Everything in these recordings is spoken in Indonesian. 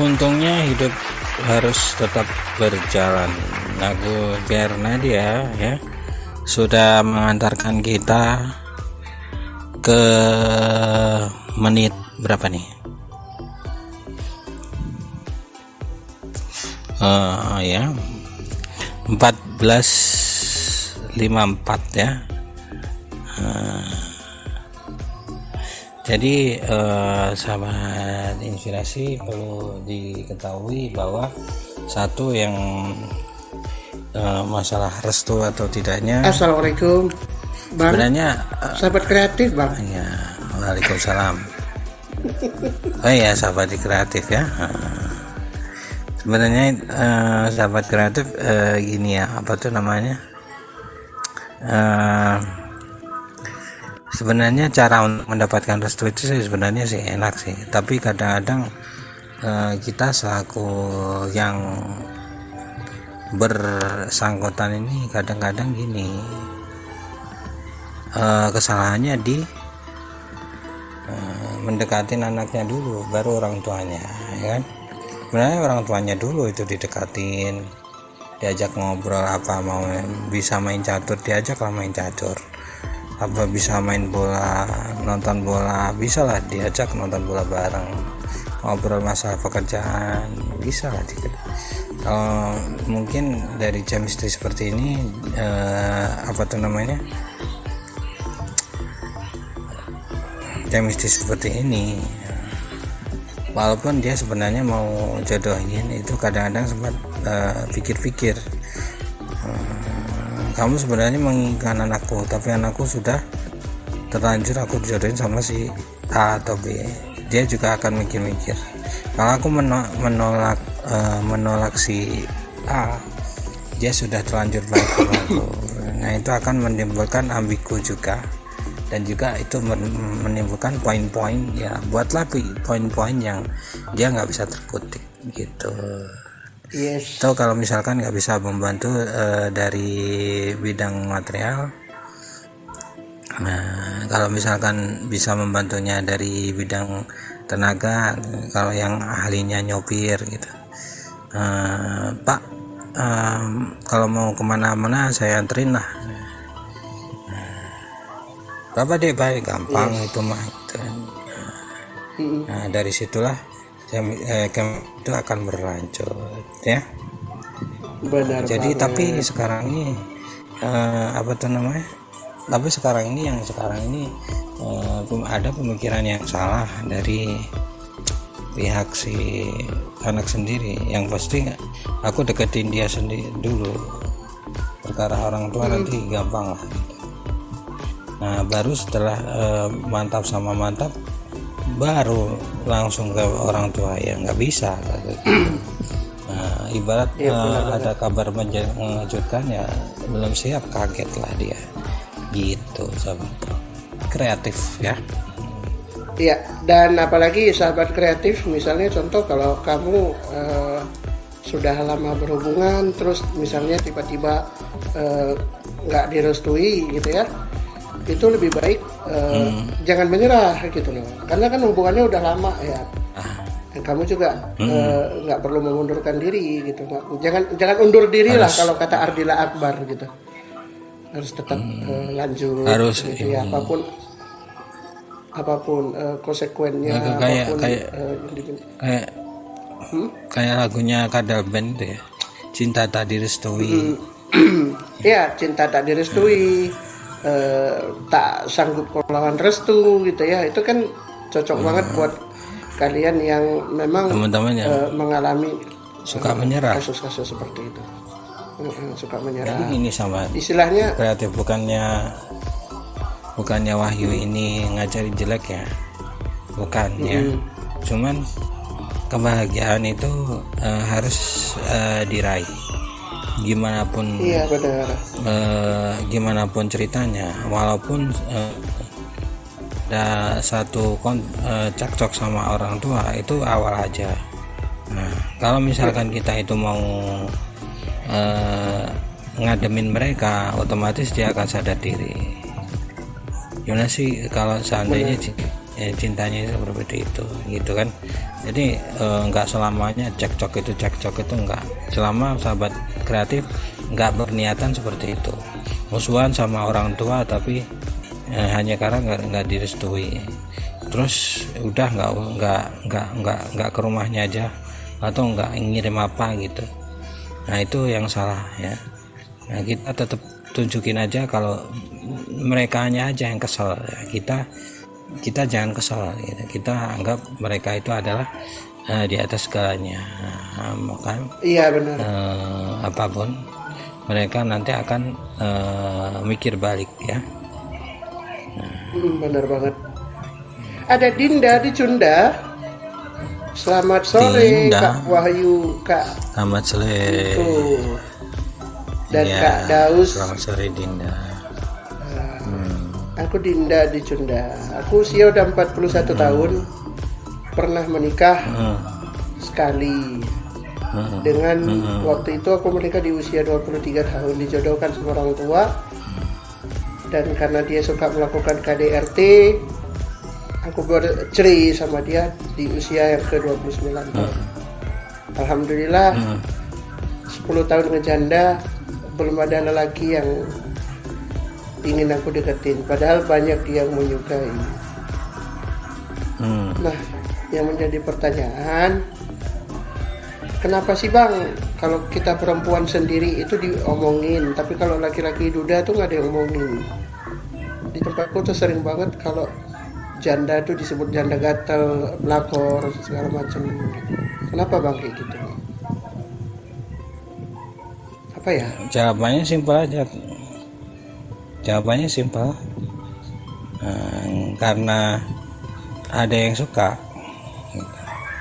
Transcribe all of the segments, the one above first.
Untungnya hidup harus tetap berjalan. Lagu Bernadia ya sudah mengantarkan kita ke menit berapa nih? Ya 14.54 ya. Jadi sahabat inspirasi perlu diketahui bahwa satu yang masalah restu atau tidaknya. Assalamualaikum Bang. Sebenarnya sahabat kreatif Bang. Ya, waalaikumsalam. Oh iya, sahabat kreatif ya. Sebenarnya sahabat kreatif gini ya, apa tuh namanya? Sebenarnya cara untuk mendapatkan restu itu sebenarnya sih enak sih, tapi kadang-kadang kita selaku yang bersangkutan ini kadang-kadang gini, kesalahannya di mendekatin anaknya dulu baru orang tuanya, ya kan? Sebenarnya orang tuanya dulu itu didekatin, diajak ngobrol, apa mau bisa main catur diajaklah main catur, apa bisa main bola, nonton bola, bisa lah diajak nonton bola bareng, ngobrol masalah pekerjaan, bisa lah dikit. Kalau mungkin dari chemistry seperti ini apa tuh namanya, chemistry seperti ini, walaupun dia sebenarnya mau jodohin itu kadang-kadang sempat pikir-pikir, kamu sebenarnya menginginkan anakku, tapi anakku sudah terlanjur aku dijodohin sama si A atau B. Dia juga akan mikir-mikir, kalau aku menolak si A, dia sudah terlanjur baik sama aku. Nah itu akan menimbulkan ambigu juga, dan juga itu menimbulkan poin-poin ya, buatlah poin-poin yang dia nggak bisa terkutik gitu. Yes. Atau kalau misalkan nggak bisa membantu dari bidang material, nah kalau misalkan bisa membantunya dari bidang tenaga, kalau yang ahlinya nyopir gitu, Pak, kalau mau kemana-mana saya anterin lah, Bapak deh baik, gampang. Yes. Itu mah gitu. Nah dari situlah itu akan berlanjut ya. Benar. Jadi banget. Tapi sekarang ini apa tuh namanya? Tapi sekarang ini ada pemikiran yang salah dari pihak si anak sendiri. Yang pasti aku deketin dia sendiri dulu, perkara orang tua nanti gampang lah. Nah baru setelah mantap sama mantap baru langsung ke orang tua, ya nggak bisa gitu. Nah ibarat ada kabar mengejutkan ya belum siap, kaget lah dia gitu. Sahabat kreatif ya. Iya, dan apalagi sahabat kreatif, misalnya contoh kalau kamu sudah lama berhubungan, terus misalnya tiba-tiba nggak direstui gitu ya, itu lebih baik jangan menyerah gitu loh, karena kan hubungannya udah lama ya. Dan kamu juga nggak perlu mengundurkan diri gitu, jangan undur diri lah kalau kata Ardila Akbar gitu, harus tetap lanjut harus gitu ya, apapun konsekuensinya, kayak lagunya Kadal Band itu ya, cinta tak direstui. Ya cinta tak direstui, tak sanggup melawan restu gitu ya, itu kan cocok banget buat kalian yang memang teman-teman yang mengalami suka menyerah, kasus-kasus seperti itu, suka menyerah. Jadi ini sama istilahnya kreatif, bukannya Wahyu ini ngajari jelek ya, bukan ya, cuman kebahagiaan itu harus diraih gimana pun. Iya benar. Gimana pun ceritanya, walaupun ada satu cekcok sama orang tua, itu awal aja. Nah kalau misalkan kita itu mau ngademin mereka, otomatis dia akan sadar diri. Gimana sih kalau seandainya cintanya itu seperti itu gitu kan. Jadi nggak selamanya cekcok itu nggak. Selama sahabat kreatif nggak berniatan seperti itu, musuhan sama orang tua tapi hanya karena nggak direstui, terus udah nggak ke rumahnya aja atau nggak ngirim apa gitu. Nah itu yang salah ya. Nah kita tetap tunjukin aja kalau mereka aja yang kesel ya. Kita jangan kesel gitu. Kita anggap mereka itu adalah di atas segalanya. Maka Iya benar. apapun mereka nanti akan mikir balik ya. Benar banget. Ada Dinda di Cunda. Selamat sore Dinda. Kak Wahyu, Kak Selamat sore. Dan Ya, Kak Daus. Selamat sore Dinda. Aku Dinda di Cunda. Aku usia udah 41 tahun. Pernah menikah sekali. Dengan waktu itu aku menikah di usia 23 tahun, dijodohkan sama orang tua. Dan karena dia suka melakukan KDRT, aku bercerai sama dia di usia yang ke-29 tahun. Alhamdulillah 10 tahun ngejanda, belum ada lelaki yang ingin aku deketin, padahal banyak yang menyukai. Nah, yang menjadi pertanyaan, kenapa sih Bang kalau kita perempuan sendiri itu diomongin, tapi kalau laki-laki duda tuh nggak ada yang ngomongin? Di tempatku tuh sering banget kalau janda tuh disebut janda gatel, pelakor, segala macam. Kenapa Bang kayak gitu? Apa ya? Jawabannya simpel aja. Jawabannya simpel. Karena ada yang suka.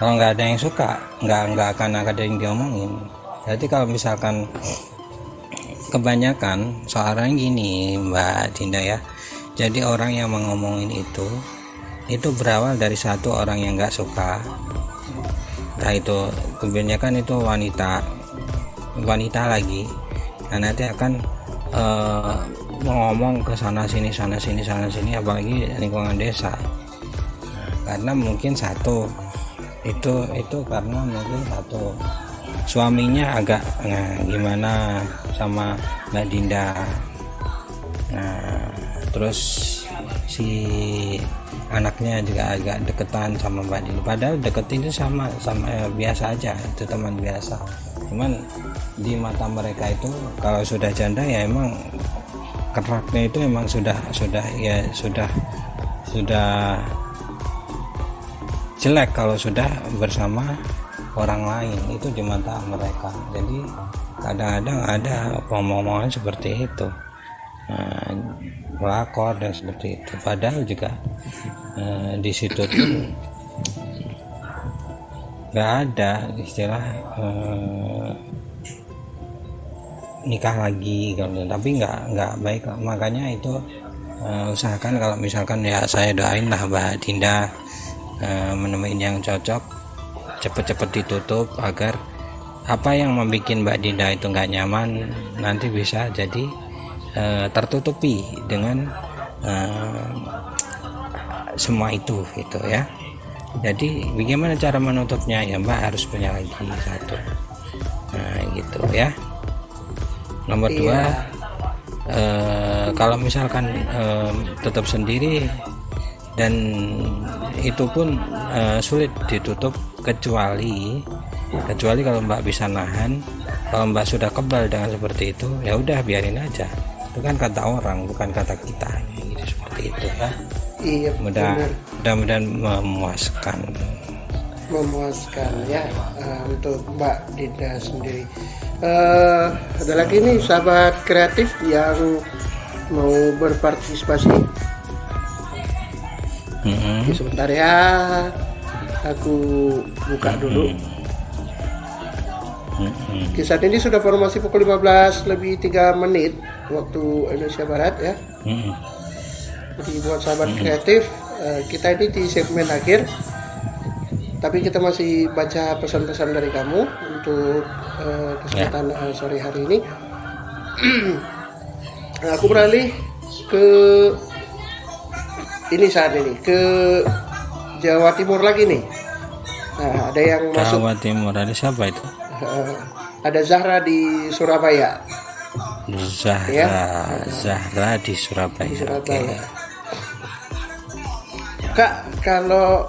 Kalau nggak ada yang suka, nggak akan ada yang diomongin. Jadi kalau misalkan kebanyakan soalnya gini Mbak Dinda ya. Jadi orang yang ngomongin itu berawal dari satu orang yang nggak suka. Nah itu kebanyakan itu wanita lagi. Nah nanti akan ngomong ke sana sini apalagi lingkungan desa. Karena mungkin satu itu karena mungkin satu suaminya agak gimana sama Mbak Dinda. Nah terus si anaknya juga agak deketan sama Mbak Dinda, padahal deket itu sama biasa aja, itu teman biasa. Cuman di mata mereka itu kalau sudah janda ya emang keraknya itu emang sudah jelek kalau sudah bersama orang lain, itu di mata mereka. Jadi kadang-kadang ada omongan seperti itu, pelakor dan seperti itu, padahal juga di situ tuh nggak ada istilah nikah lagi gitu. Tapi nggak baik. Makanya itu usahakan kalau misalkan ya saya doain lah Mbak Dinda menemuin yang cocok, cepet-cepet ditutup agar apa yang membuat Mbak Dinda itu nggak nyaman nanti bisa jadi tertutupi dengan semua itu gitu ya. Jadi bagaimana cara menutupnya ya Mbak, harus punya lagi satu. Nah gitu ya. Nomor dua, kalau misalkan tetap sendiri dan itu pun sulit ditutup, kecuali kalau Mbak bisa nahan. Kalau Mbak sudah kebal dengan seperti itu ya udah biarin aja, itu kan kata orang bukan kata kita gitu, seperti itu kan. Iya, mudah-mudahan memuaskan ya untuk Mbak Dinda sendiri. Ada lagi nih sahabat kreatif yang mau berpartisipasi. Sebentar ya, aku buka dulu. Saat ini sudah formasi pukul 15 lebih 3 menit waktu Indonesia Barat ya. Jadi buat sahabat kreatif, kita ini di segmen akhir, tapi kita masih baca pesan-pesan dari kamu untuk kesempatan sore hari ini. Aku beralih ke saat ini ke Jawa Timur lagi nih. Ada yang masuk. Jawa Timur ada siapa itu? Ada Zahra di Surabaya. Zahra di Surabaya. Di Surabaya. Oke. Kak, kalau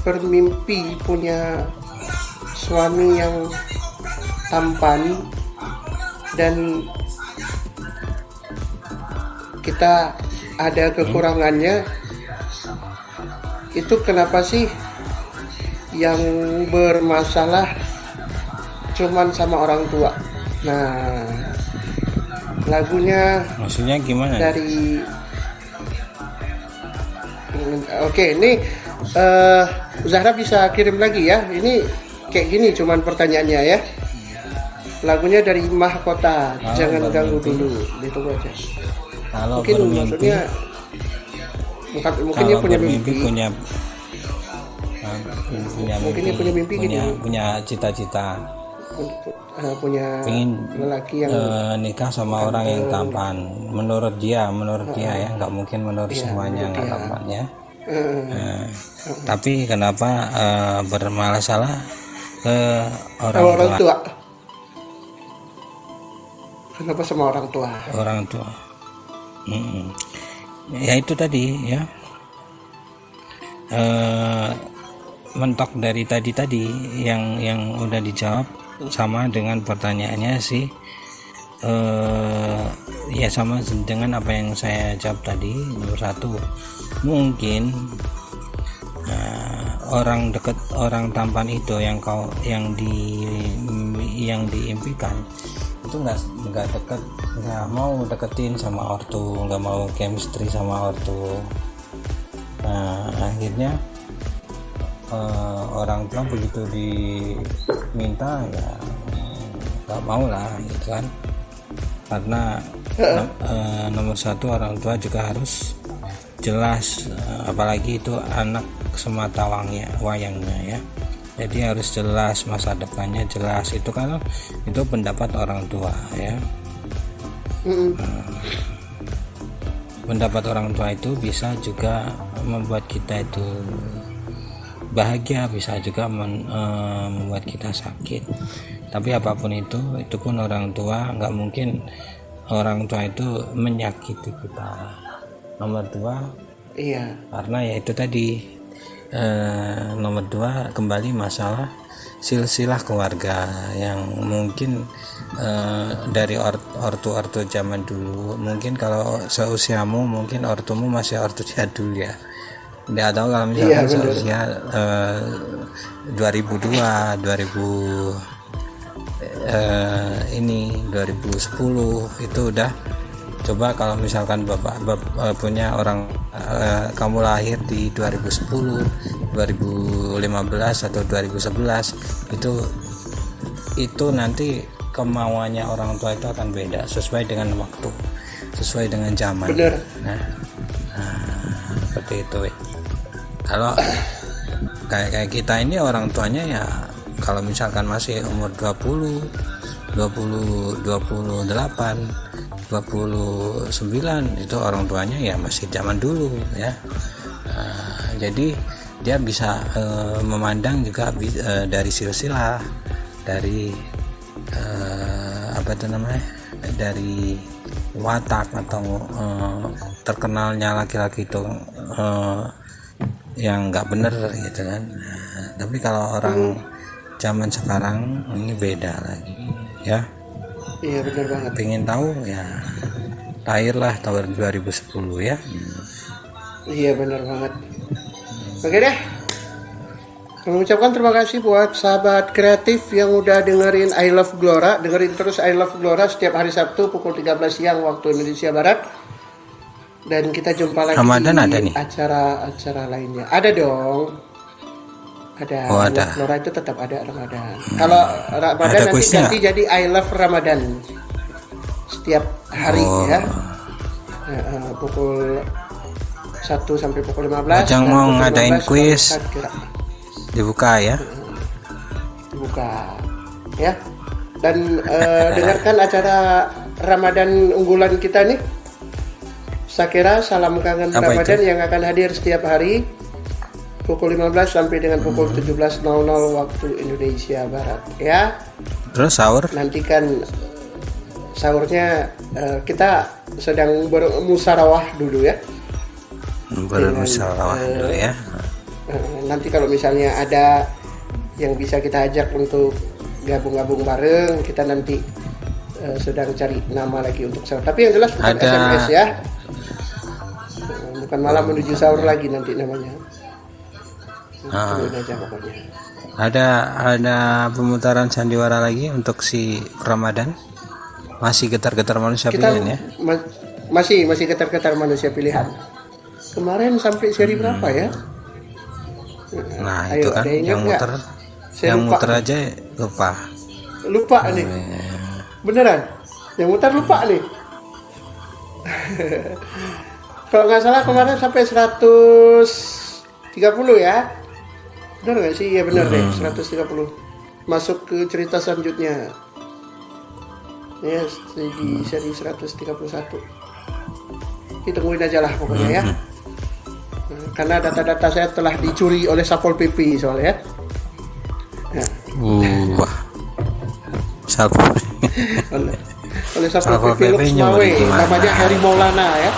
bermimpi punya suami yang tampan dan kita ada kekurangannya, itu kenapa sih yang bermasalah cuman sama orang tua? Nah, lagunya Maksudnya gimana? dari Oke, ini Zahra bisa kirim lagi ya. Ini kayak gini cuman pertanyaannya ya. Lagunya dari Mahkota, jangan ganggu dulu. Ditunggu aja. Kalau Mungkin bermimpi, maksudnya mungkin dia punya mimpi. Mungkin dia punya mimpi gini. punya cita-cita Punya pengen lelaki yang nikah sama orang yang tampan. Menurut dia ya, nggak mungkin menurut semuanya nggak tampan ya. Tapi kenapa bermasalah ke orang tua? Kenapa sama orang tua? Orang tua. Ya itu tadi ya. Mentok dari tadi yang udah dijawab sama dengan pertanyaannya sih. Ya sama dengan apa yang saya jawab tadi. Nomor 1, mungkin orang dekat, orang tampan itu yang diimpikan itu nggak deket, nggak mau deketin sama ortu, nggak mau chemistry sama ortu. Nah akhirnya orang tua begitu diminta ya nggak mau lah gitu kan, karena nomor 1 orang tua juga harus jelas, apalagi itu anak semata wayangnya ya, jadi harus jelas masa depannya, jelas. Itu kan itu pendapat orang tua ya. Pendapat orang tua itu bisa juga membuat kita itu bahagia, bisa juga membuat kita sakit. Tapi apapun itu pun orang tua, nggak mungkin orang tua itu menyakiti kita. Nomor 2, iya, karena ya itu tadi, nomor 2 kembali masalah silsilah keluarga yang mungkin dari ortu zaman dulu. Mungkin kalau seusiamu mungkin ortumu masih ortu jadul ya. Nggak tahu kalau misalkan seusia 2002, 2010 itu udah. Coba kalau misalkan bapak punya orang, kamu lahir di 2010, 2015 atau 2011, itu nanti kemauannya orang tua itu akan beda, sesuai dengan waktu, sesuai dengan zaman. Bener. Nah, seperti itu. Kalau kayak kita ini orang tuanya ya, kalau misalkan masih umur 20, 28, 29, itu orang tuanya ya masih zaman dulu ya. Jadi dia bisa memandang juga dari silsilah, dari dari watak atau terkenalnya laki-laki itu yang nggak bener gitu kan. Tapi kalau orang zaman sekarang ini beda lagi ya. Iya benar banget. Pengen tahu ya, lahirlah tahun 2010 ya. Iya benar banget. Oke deh. Mengucapkan terima kasih buat sahabat kreatif yang udah dengerin I Love Glora. Dengerin terus I Love Glora setiap hari Sabtu pukul 13 siang waktu Indonesia Barat. Dan kita jumpa lagi Ramadan di ada nih? acara-acara lainnya. Ada dong. Ada. Oh, ada. Glora itu tetap ada Ramadan. Kalau Ramadan Ada nanti kuisnya? ganti jadi I Love Ramadan. Setiap hari ya. Pukul 1 sampai pukul 15. Ojang dan mau pukul ngadain 15 kuis. kira. Dibuka ya. Dibuka ya. Dan dengarkan acara Ramadan unggulan kita nih. Sakira Salam Kangen Apa Ramadan itu? yang akan hadir setiap hari pukul 15 sampai dengan pukul 17.00 waktu Indonesia Barat ya. Terus sahur? Nantikan sahurnya kita sedang bermusyawarah dulu ya. Bermusyawarah dulu ya. Nanti kalau misalnya ada yang bisa kita ajak untuk gabung-gabung bareng, kita nanti sedang cari nama lagi untuk sahur. Tapi yang jelas bukan Ada... SMS ya. Bukan malam menuju sahur lagi nanti namanya. Aja pokoknya. Ada pemutaran sandiwara lagi untuk si Ramadan? Masih getar-getar manusia Kita pilihan ya? masih getar-getar manusia pilihan. Kemarin sampai seri berapa ya? Nah, Ayo, itu kan ada yang ingat muter. Saya Yang lupa. muter aja lupa. Lupa nih. Beneran? Yang muter lupa nih. Kalau nggak salah kemarin sampai 130 ya. Bener nggak sih? Ya bener deh, 130. Masuk ke cerita selanjutnya. Ya, di seri 131. Kita tungguin aja lah pokoknya ya. Karena data-data saya telah dicuri oleh Satpol PP soalnya ya. Nah, Wah. Satpol. oleh Satpol PP PP Lux nyuri Mawe, gimana? namanya Heri Maulana ya.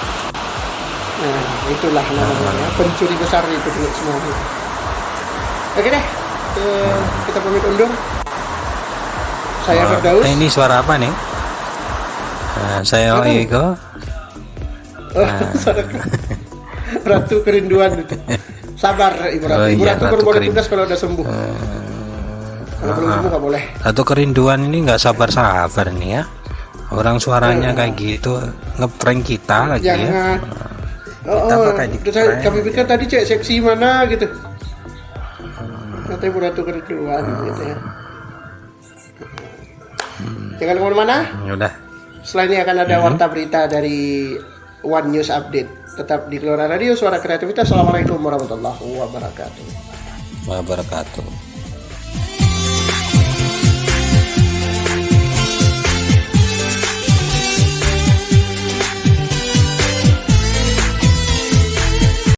Nah, itulah namanya pencuri besar itu Lux Mawe. Oke deh, kita pamit undur. Saya Firdaus. Ini suara apa nih? Saya Ego. Ratu kerinduan itu. Sabar Ibu Ratu. Ibu iya, Ratu baru boleh tugas kalau udah sembuh. Kalau belum sembuh nggak boleh. Ratu kerinduan ini nggak sabar-sabar nih ya. Orang suaranya kayak gitu ngeprank kita lagi ya. Jangan. Kita pakai di prank. Kami pikir tadi cek seksi mana gitu. Nanti Ibu Ratu kerinduan gitu ya. Jangan kemana-mana. Udah. Selain ini akan ada warta berita dari One News Update. Tetap di Gelora Radio Suara Kreativitas. Assalamualaikum warahmatullahi wabarakatuh. Wabarakatuh.